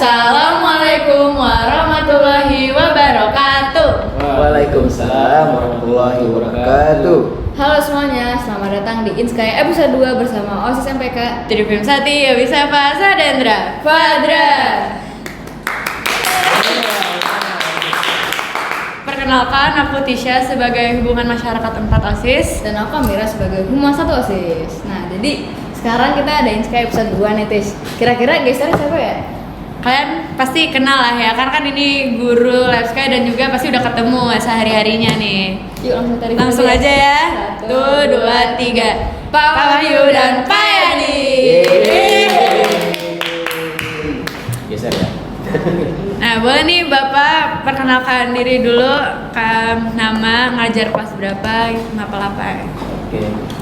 Assalamualaikum warahmatullahi wabarakatuh. Waalaikumsalam warahmatullahi wabarakatuh. Halo semuanya, selamat datang di Insky episode 2 bersama OSIS MPK Trivim Sati, Abisapa, Sadendra, Fadra. Perkenalkan, aku Tisha sebagai hubungan masyarakat 4 OSIS dan aku Amira sebagai humas 1 OSIS. Nah, jadi sekarang kita ada Insky episode 2 nih, Tish. Kira-kira gesternya siapa ya? Kalian pasti kenal lah ya, karena kan ini guru Labsky dan juga pasti udah ketemu sehari-harinya nih. Yuk langsung aja ya. 1, 2, 3. Pak Wahyu dan Pak Yadi. Geser ya. Nah, boleh nih Bapak perkenalkan diri dulu, nama, ngajar kelas berapa, ngapal apa?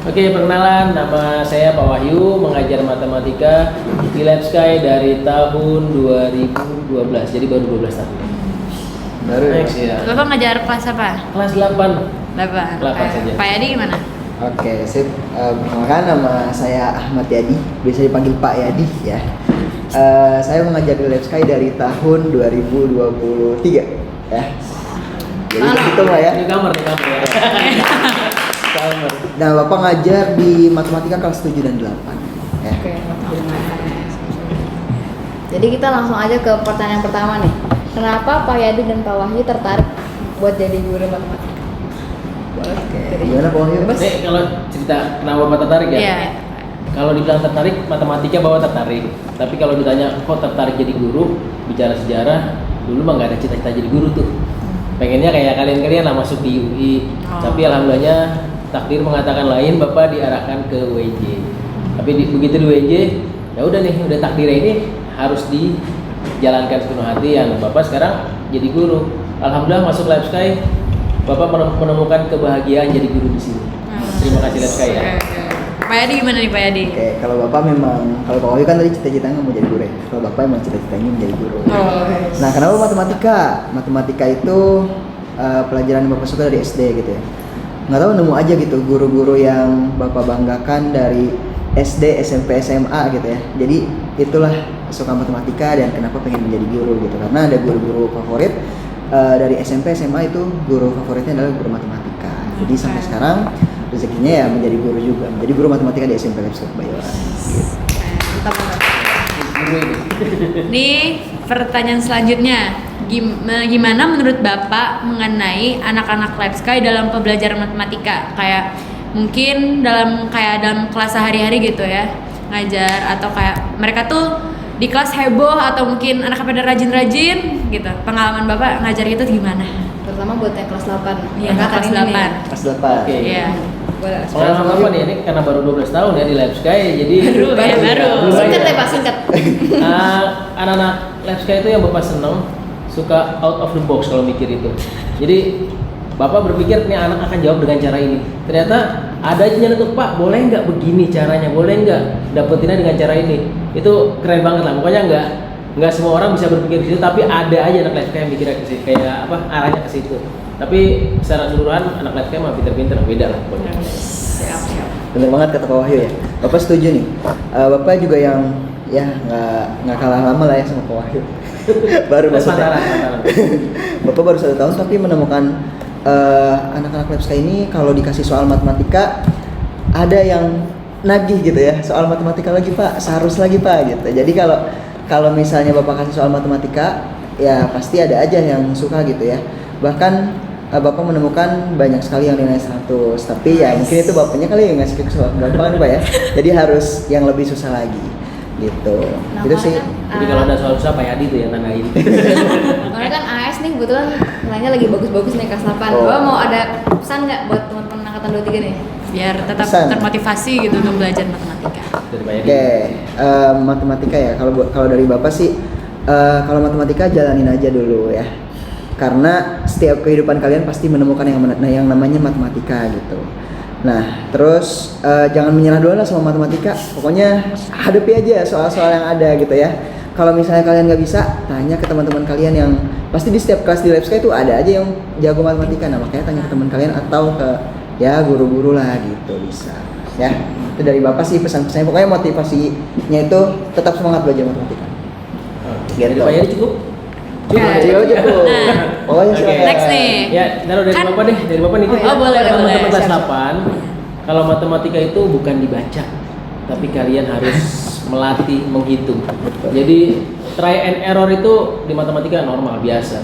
Oke, perkenalan, nama saya Pak Wahyu, mengajar matematika di Labsky dari tahun 2012, jadi baru 12 tahun. Baru next ya. Bapak ngajar kelas apa? Kelas 8. 8 saja. Pak Yadi gimana? Oke, sip. Perkenalkan, nama saya Ahmad Yadi, biasa dipanggil Pak Yadi ya. Saya mengajar di Labsky dari tahun 2023 ya. Jadi gitu lah ya. Di kamar ya. Nah, Bapak ngajar di matematika kelas 7 dan 8 ya. Oke, jadi kita langsung aja ke pertanyaan pertama nih. Kenapa Pak Yadi dan Pak Wahyu tertarik buat jadi guru matematika? Boleh. Gimana Pak Wahyu? Nih, kalau cerita kenapa Bapak tertarik ya? Iya. Kalau dibilang tertarik, matematika Bapak tertarik. Tapi kalau ditanya kok tertarik jadi guru, bicara sejarah, dulu mah nggak ada cita-cita jadi guru tuh. Pengennya kayak kalian-kalian lah masuk di UI. Tapi alhamdulillahnya takdir mengatakan lain, Bapak diarahkan ke UNJ. Tapi begitu di UNJ, ya udah nih, udah takdirnya ini harus dijalankan sepenuh hati. Yang Bapak sekarang jadi guru. Alhamdulillah masuk Labsky, Bapak menemukan kebahagiaan jadi guru di sini. Terima kasih Labsky ya. Pak Yadi gimana nih Pak Yadi? Oke, kalau Bapak memang, kalau Pak Wahyu kan tadi cita-citanya mau jadi guru ya. Kalau Bapak emang cita-citanya menjadi guru. Nah, kenapa matematika? Matematika itu pelajaran yang Bapak suka dari SD gitu ya. Nggak tahu, nemu aja gitu guru-guru yang Bapak banggakan dari SD, SMP, SMA gitu ya. Jadi itulah suka matematika dan kenapa pengen menjadi guru gitu. Karena ada guru-guru favorit dari SMP, SMA itu guru favoritnya adalah guru matematika. Jadi sampai sekarang rezekinya ya menjadi guru juga. Menjadi guru matematika di SMP Labsky Kebayoran. Gitu. Mantap. Nih pertanyaan selanjutnya. Gimana menurut Bapak mengenai anak-anak Labsky dalam pembelajaran matematika? Kayak mungkin dalam kelas sehari-hari gitu ya, ngajar, atau kayak mereka tuh di kelas heboh atau mungkin anak pada rajin-rajin gitu. Pengalaman Bapak ngajar itu gimana? Terutama buat yang kelas 8. Iya, kelas 8. Kelas 8. Oke. Iya. Pengalaman apa nih? Ini karena baru 12 tahun ya di Labsky, jadi baru. Singkat ya Pak, singkat. Anak-anak Labsky itu yang Bapak seneng, suka out of the box kalau mikir itu. Jadi Bapak berpikir nih anak akan jawab dengan cara ini. Ternyata ada aja nyeletuk, Pak, boleh nggak begini caranya? Boleh nggak dapetinnya dengan cara ini? Itu keren banget lah. Pokoknya nggak semua orang bisa berpikir di situ, tapi ada aja anak Labsky yang mikirnya ke situ, kayak apa arahnya ke situ. Tapi secara keseluruhan anak Labsky mah pinter-pinter, beda lah pokoknya. Siap. Bener banget kata Pak Wahyu ya. Bapak setuju nih. Bapak juga yang ya nggak kalah lama lah ya sama Pak Wahyu. Baru maksudnya. Bapak baru 1 tahun tapi menemukan anak-anak Labsky ini kalau dikasih soal matematika ada yang nagih gitu ya. Soal matematika lagi Pak, seharus lagi Pak gitu. Jadi kalau misalnya Bapak kasih soal matematika, ya pasti ada aja yang suka gitu ya. Bahkan Bapak menemukan banyak sekali yang nilai 100. Tapi ya mungkin itu Bapaknya kali yang ngasih soal gampang Pak ya. Jadi harus yang lebih susah lagi gitu. Nah, Itu sih. Jadi kalau ada soal susah Pak Yadi tuh yang tandain. Karena kan AS nih kebetulan nilainya lagi bagus-bagus nih kelas 8. Oh. Bapak mau ada pesan nggak buat teman-teman angkatan 23 nih? Biar tetap Pesan. termotivasi gitu untuk belajar matematika. Dari Pak Yadi. Oke, matematika ya. Kalau dari Bapak sih, kalau matematika jalanin aja dulu ya. Karena setiap kehidupan kalian pasti menemukan yang namanya matematika gitu. Nah, terus jangan menyerah dulu lah sama matematika. Pokoknya hadapi aja soal-soal yang ada gitu ya. Kalau misalnya kalian nggak bisa, tanya ke teman-teman kalian yang pasti di setiap kelas di Labsky itu ada aja yang jago matematika. Nah, makanya tanya ke teman kalian atau ke ya guru-guru lah gitu bisa. Ya, itu dari Bapak sih pesan-pesannya. Pokoknya motivasinya itu tetap semangat belajar matematika. Dari Gitu. Pak Yeri cukup? Nah, Cukup. Nah. Pokoknya Oke. silakan. Next nih. Ya, taruh dari Kan- Bapak deh, dari Bapak nih. Oh, boleh, boleh. Teman-teman kelas Siap, siap. 8, kalau matematika itu bukan dibaca, tapi kalian harus melatih menghitung. Jadi try and error itu di matematika normal biasa.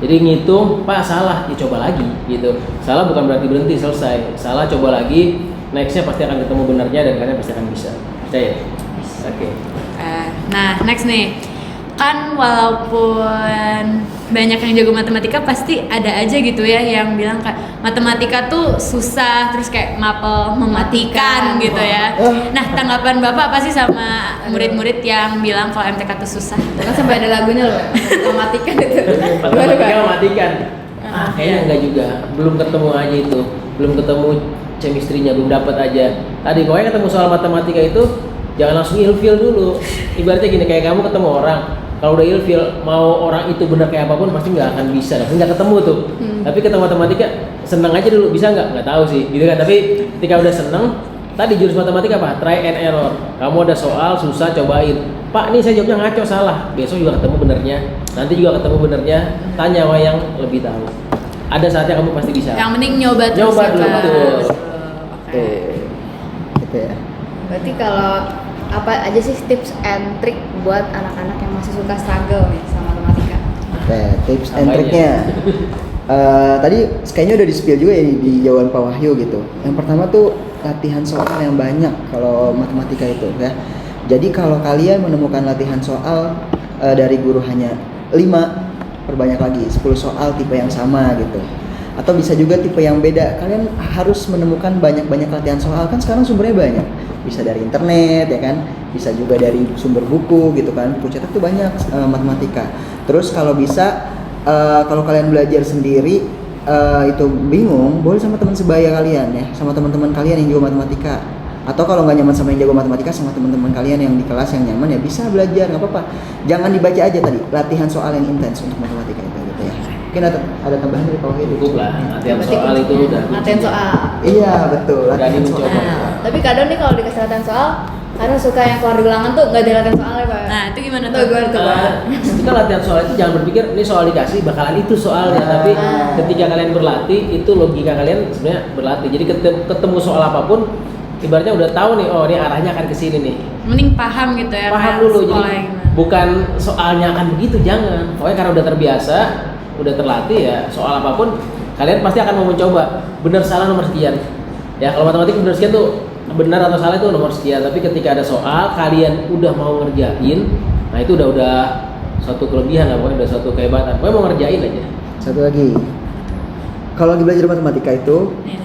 Jadi ngitung, Pak salah, ya coba lagi gitu. Salah bukan berarti berhenti, selesai. Salah coba lagi, nextnya pasti akan ketemu benarnya dan kalian pasti akan bisa. Percaya? Oke. Nah, next nih. Kan walaupun banyak yang jago matematika, pasti ada aja gitu ya yang bilang kayak matematika tuh susah, terus kayak mapel mematikan gitu ya. Nah, tanggapan Bapak apa sih sama murid-murid yang bilang kalau MTK tuh susah? Kan sampai ada lagunya loh, mematikan itu. Matematika mematikan. Kayaknya enggak juga. Belum ketemu aja itu. Belum ketemu chemistry-nya, belum dapat aja. Tadi pokoknya ketemu soal matematika itu jangan langsung ilfeel dulu. Ibaratnya gini, kayak kamu ketemu orang, kalau udah ilfeel mau orang itu benar kayak apapun pasti nggak akan bisa, pasti nggak ketemu tuh. Tapi ketemu matematika senang aja dulu, bisa nggak tahu sih gitu kan. Tapi ketika udah seneng, tadi jurus matematika apa? Try and error. Kamu ada soal susah, cobain. Pak, nih saya jawabnya ngaco, salah. Besok juga ketemu benernya, nanti juga ketemu benernya. Tanya sama yang lebih tahu. Ada saatnya kamu pasti bisa. Yang penting nyoba terus. Nyoba ya, dulu, Kak. betul. Oke. Gitu ya. Berarti kalau apa aja sih tips and trick buat anak-anak yang masih suka struggle nih sama matematika? Oke, tips and Apanya? triknya. Tadi kayaknya udah di-spill juga ya di jawaban Pak Wahyu gitu. Yang pertama tuh latihan soal yang banyak kalau matematika itu ya. Jadi kalau kalian menemukan latihan soal dari guru hanya 5, perbanyak lagi 10 soal tipe yang sama gitu. Atau bisa juga tipe yang beda. Kalian harus menemukan banyak-banyak latihan soal, kan sekarang sumbernya banyak. Bisa dari internet ya kan, bisa juga dari sumber buku gitu kan. Buku cetak tuh banyak matematika. Terus kalau bisa kalau kalian belajar sendiri itu bingung, boleh sama teman sebaya kalian ya, sama teman-teman kalian yang jago matematika. Atau kalau nggak nyaman sama yang jago matematika, sama teman-teman kalian yang di kelas yang nyaman ya bisa belajar, nggak apa-apa. Jangan dibaca aja tadi, latihan soal yang intens untuk matematika itu gitu ya. Mungkin ada tambahan dari Pak Wahyu? Cukup lah, latihan Berarti soal itu udah. latihan soal. Iya betul, latihan Berani soal. mencoba. Nah, tapi kadang nih kalau dikasih latihan soal, kadang suka yang keluar di ulangan tuh nggak ada latihan soalnya Pak. Nah, itu gimana Tuh tuh? gue tuh Pak. Kita latihan soal itu jangan berpikir ini soal dikasih bakalan itu soalnya, tapi ketika kalian berlatih itu logika kalian sebenarnya berlatih. Jadi ketemu soal apapun, ibaratnya udah tahu nih, oh ini arahnya akan ke sini nih. Mending paham gitu ya. Paham kayak dulu, sekolah jadi yang gimana. bukan soalnya akan begitu, jangan. Pokoknya karena udah terbiasa, udah terlatih ya, soal apapun kalian pasti akan mau mencoba. Benar salah nomor sekian. Ya kalau matematika benar sekian tuh benar atau salah itu nomor sekian. Tapi ketika ada soal kalian udah mau ngerjain, nah itu udah suatu kelebihan lah, pokoknya udah suatu kehebatan. Pokoknya mau ngerjain aja. Satu lagi, kalau lagi belajar matematika itu,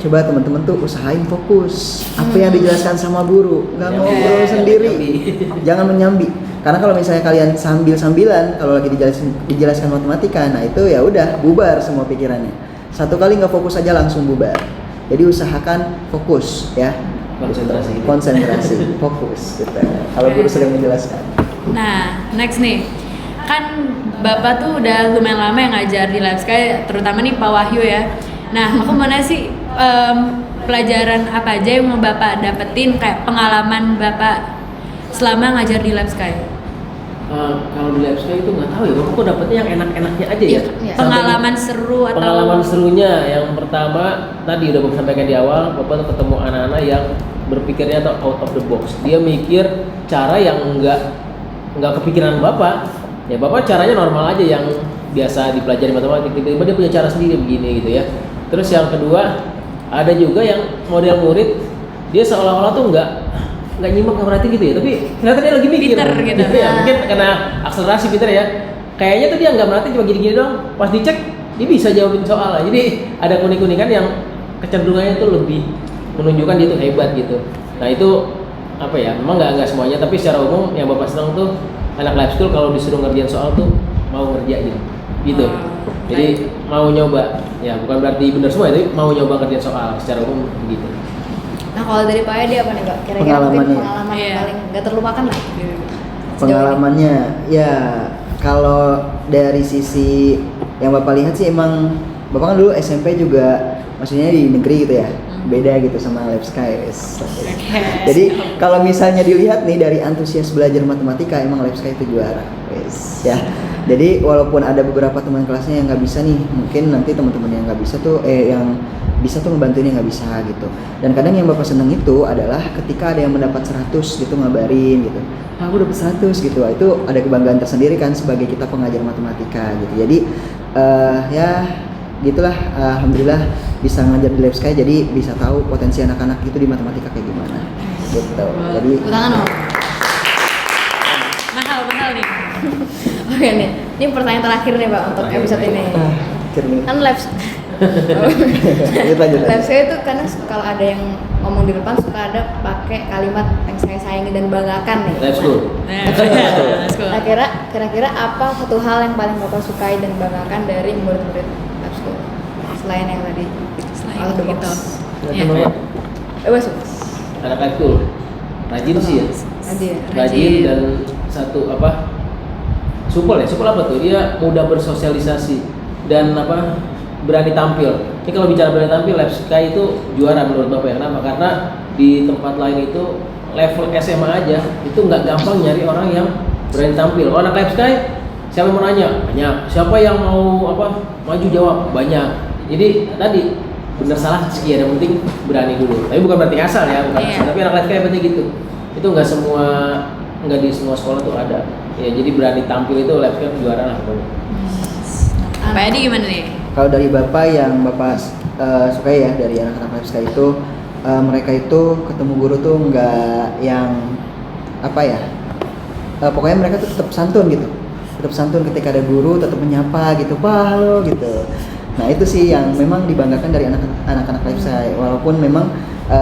coba teman-teman tuh usahain fokus. Apa yang dijelaskan sama guru, nggak ngobrol sendiri. Jangan menyambi. Karena kalau misalnya kalian sambil-sambilan, kalau lagi dijelaskan matematika, nah itu ya udah bubar semua pikirannya. Satu kali nggak fokus aja langsung bubar. Jadi usahakan fokus ya, konsentrasi, fokus. Gitu. Kalau guru sedang menjelaskan. Nah, next nih. Kan Bapak tuh udah lumayan lama yang ngajar di Lab Sky, terutama nih Pak Wahyu ya. Nah, aku mau nanya sih pelajaran apa aja yang mau Bapak dapetin, kayak pengalaman Bapak selama ngajar di Lab Sky? Kalau di Lab Sky itu nggak tahu ya, Bapak kok dapetnya yang enak-enaknya aja ya. Iya. Pengalaman seru atau Pengalaman serunya yang pertama tadi udah Bapak sampaikan di awal, Bapak tuh ketemu anak-anak yang berpikirnya tuh out of the box. Dia mikir cara yang nggak kepikiran Bapak. Ya Bapak caranya normal aja yang biasa dipelajari matematika, tiba-tiba dia punya cara sendiri begini gitu ya. Terus yang kedua, ada juga yang model murid dia seolah-olah tuh nggak nyimak, nggak perhatiin gitu ya, tapi ternyata dia lagi mikir. Pinter gitu. Ya, mungkin karena akselerasi pinter ya. Kayaknya tuh dia nggak merhatiin, cuma gini-gini doang. Pas dicek dia bisa jawabin soal. Jadi ada kuning-kuningan yang kecenderungannya tuh lebih menunjukkan dia tuh hebat gitu. Nah itu apa ya? Memang nggak semuanya, tapi secara umum yang Bapak senang tuh anak life school kalau disuruh ngerjain soal tuh mau ngerjain gitu. Jadi mau nyoba. Ya bukan berarti benar semua, tapi mau nyoba ngerjain soal secara umum begitu. Nah kalau dari Pak Edi apa nih Pak? Kira-kira mungkin Pengalamannya. pengalaman Iya. yang paling nggak terlupakan lah. Pengalamannya ya kalau dari sisi yang Bapak lihat sih emang Bapak kan dulu SMP juga maksudnya di negeri gitu ya, beda gitu sama Lab Sky. Jadi kalau misalnya dilihat nih dari antusias belajar matematika emang Lab Sky itu juara. Ya, jadi walaupun ada beberapa teman kelasnya yang nggak bisa nih, mungkin nanti teman-teman yang nggak bisa tuh yang bisa tuh ngebantuin yang nggak bisa gitu. Dan kadang yang bapak seneng itu adalah ketika ada yang mendapat 100 gitu, ngabarin gitu, aku dapat 100 gitu. Itu ada kebanggaan tersendiri kan sebagai kita pengajar matematika gitu. Jadi ya gitulah, alhamdulillah bisa ngajar di Lab Sky, jadi bisa tahu potensi anak-anak itu di matematika kayak gimana gitu. Jadi tangan dong. Mahal nih. Oke nih, ini pertanyaan terakhir nih Pak untuk episode ini. Kan Labs lanjut. Labs itu kadang kalau ada yang ngomong di depan suka ada pakai kalimat yang saya sayangi dan banggakan nih. Let's go. Nah, kira-kira apa satu hal yang paling Bapak sukai dan banggakan dari murid-murid Labs selain yang tadi? Out the box. Ya. Bebas. Anak ekskul rajin sih ya. Rajin dan satu apa? Supel apa tuh? Dia mudah bersosialisasi dan apa? Berani tampil. Ini kalau bicara berani tampil, Lab Sky itu juara menurut Bapak ya. Kenapa? Karena di tempat lain itu level SMA aja itu nggak gampang nyari orang yang berani tampil. Kalau anak Lab Sky, siapa yang mau nanya? Banyak. Siapa yang mau apa? Maju jawab? Banyak. Jadi tadi benar salah sekian, yang penting berani dulu. Tapi bukan berarti asal ya, bukan asal. Tapi anak Lab Sky penting gitu. Itu nggak di semua sekolah tuh ada. Ya jadi berani tampil itu Lab Sky juara lah pokoknya. Pak Edi gimana nih? Kalau dari Bapak yang Bapak suka ya dari anak-anak Lab Sky itu, mereka itu ketemu guru tuh nggak yang apa ya, pokoknya mereka tuh tetap santun gitu, tetap santun ketika ada guru, tetap menyapa gitu, Pak halo gitu. Nah itu sih yang memang dibanggakan dari anak-anak Lab Sky, walaupun memang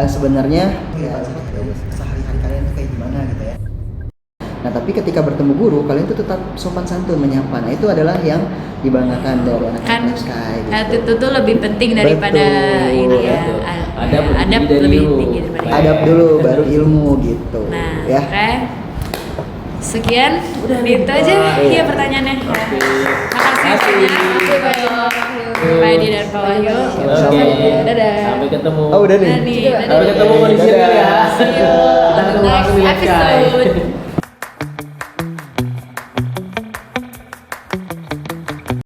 sebenarnya sehari-hari kalian tuh kayak gimana gitu ya. Nah tapi ketika bertemu guru kalian tuh tetap sopan santun menyapa. Nah itu adalah yang dibanggakan dari anak-anak Lab Sky gitu. Attitude itu lebih penting daripada ini ya. Adab lebih tinggi daripada adab dulu baru ilmu gitu. Nah, ya. Oke. Sekian, udah itu aja. Iya pertanyaannya. Makasih banyak. Pak Edi dan Pak Wahyu. Oke. Dadah. Sampai ketemu. Oh udah nih. Sampai ketemu di sini ya. See you. Kita ketemu langsung di Lab Sky. Episode.